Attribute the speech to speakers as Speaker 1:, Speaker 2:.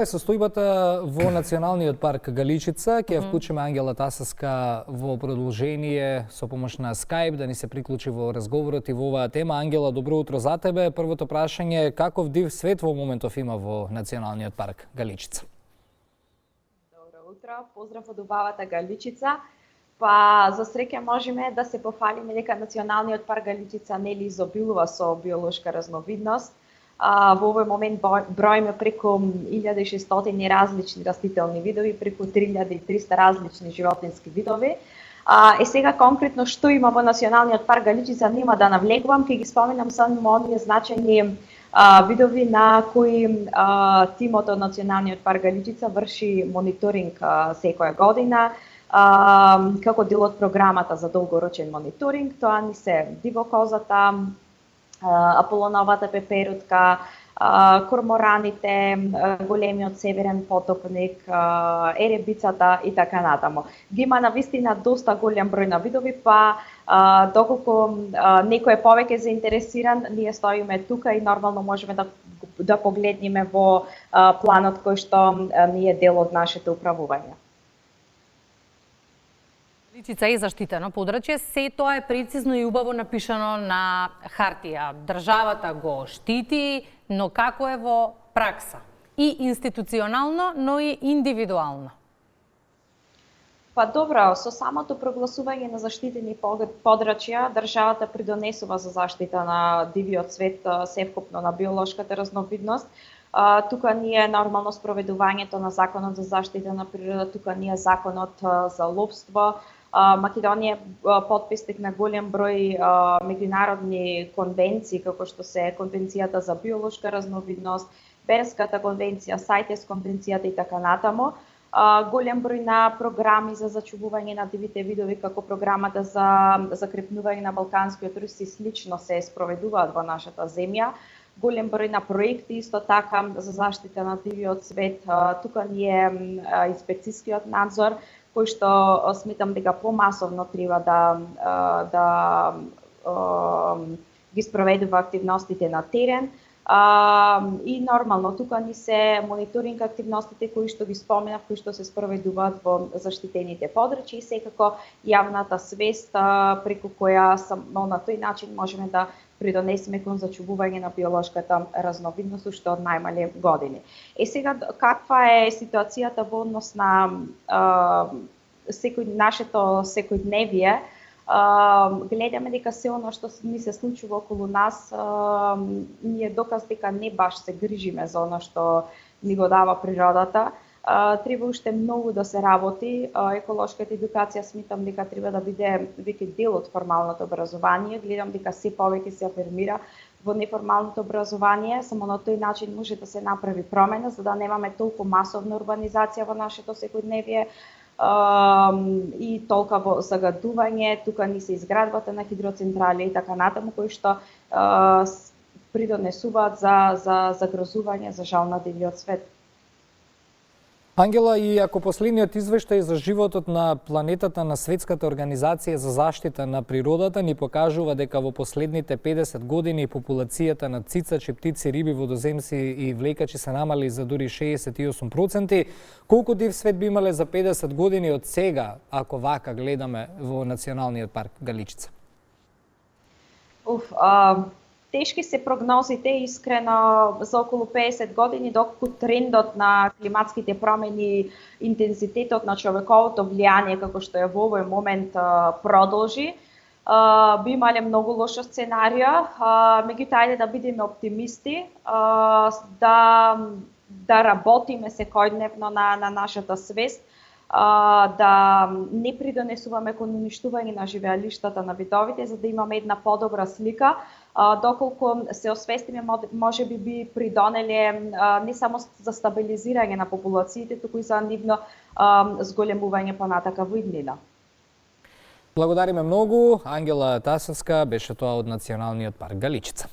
Speaker 1: Состојбата во Националниот парк Галичица ќе ја вклучиме Ангела Тасовска во продолжение со помош на Skype да ни се приклучи во разговорот и во оваа тема. Ангела, добро утро за тебе. Првото прашање е каков див свет во моментов има во Националниот парк Галичица?
Speaker 2: Добро утро, поздрав од убавата Галичица. Па за среќа можеме да се пофалиме дека Националниот парк Галичица нели изобилува со биолошка разновидност. Во овој момент броиме преку 1600 различни растителни видови, преку 3300 различни животински видови. Сега конкретно што има во Националниот парк Галичица нема да навлегувам, ќе ги споменам само оние значајни видови на кои тимот од Националниот парк Галичица врши мониторинг секоја година. Како дел од програмата за долгорочен мониторинг, тоа ни се дивокозата, аполоновата пеперутка, кормораните, големиот северен потопник, еребицата и така натаму. Ги има навистина доста голем број на видови, па доколку некој е повеќе заинтересиран, ние стоиме тука и нормално можеме да погледнеме во планот кој што ни е дел од нашето управување.
Speaker 3: Галичица е заштитено подрачје, се тоа е прецизно и убаво напишано на хартија. Државата го штити, но како е во пракса? И институционално, но и индивидуално.
Speaker 2: Па добро, со самото прогласување на заштитени подрачја, државата придонесува за заштита на дивиот свет, севкупно на биолошката разновидност. Тука ни е нормално спроведувањето на Законот за заштита на природа, тука ни е Законот за ловство. Македонија е потписник на голем број меѓународни конвенции, како што се Конвенцијата за биолошка разновидност, Бернската конвенција, CITES конвенцијата и така натаму. Голем број на програми за зачувување на дивите видови, како програмата за закрепнување на балканскиот рис и слично се спроведуваат во нашата земја. Голем број на проекти исто така за заштита на дивиот свет. Тука ни е инспекцијскиот надзор, кој што сметам дека помасовно треба да ги спроведува активностите на терен. И нормално тука ни се мониторинг активностите кои што ги споменав, кои што се спроведуваат во заштитените подрачја и секако јавната свест преку која на тој начин можеме да придонесеме кон зачувување на биолошката разновидност уште од најмали години. Сега каква е ситуацијата во однос на нашето секојдневие? Гледаме дека се оно што ни се случува околу нас ни е доказ дека не баш се грижиме за оно што ни го дава природата. Треба уште многу да се работи. Еколошката едукација сметам дека треба да биде веќе дел од формалното образование. Гледам дека се повеќе се афирмира во неформалното образование. Само на тој начин може да се направи промена, за да немаме толку масовна урбанизација во нашето секојдневие и толку загадување. Тука ни се изградбата на хидроцентрали и така натаму, кои што придонесуваат за загрозување за жал на дивиот свет.
Speaker 1: Ангела, и ако последниот извештај за животот на планетата на Светската организација за заштита на природата ни покажува дека во последните 50 години популацијата на цицачи, птици, риби, водоземци и влекачи се намали за дури 68%, колку див свет би имале за 50 години од сега, ако вака гледаме во Националниот парк Галичица?
Speaker 2: Тешки се прогнозите, искрено, за околу 50 години, доколку трендот на климатските промени, интензитетот на човековото влијание, како што е во овој момент, продолжи, би имале многу лоша сценарија. Меѓутоа, ајде да бидеме оптимисти, да работиме секојдневно на нашата свест, да не придонесуваме кон уништување на живеалиштата на видовите, за да имаме една подобра слика. Доколку се освестиме, може би придонеле не само за стабилизирање на популациите, туку и за нивно зголемување понатака во иднина.
Speaker 1: Благодариме многу. Ангела Тасовска беше тоа од Националниот парк Галичица.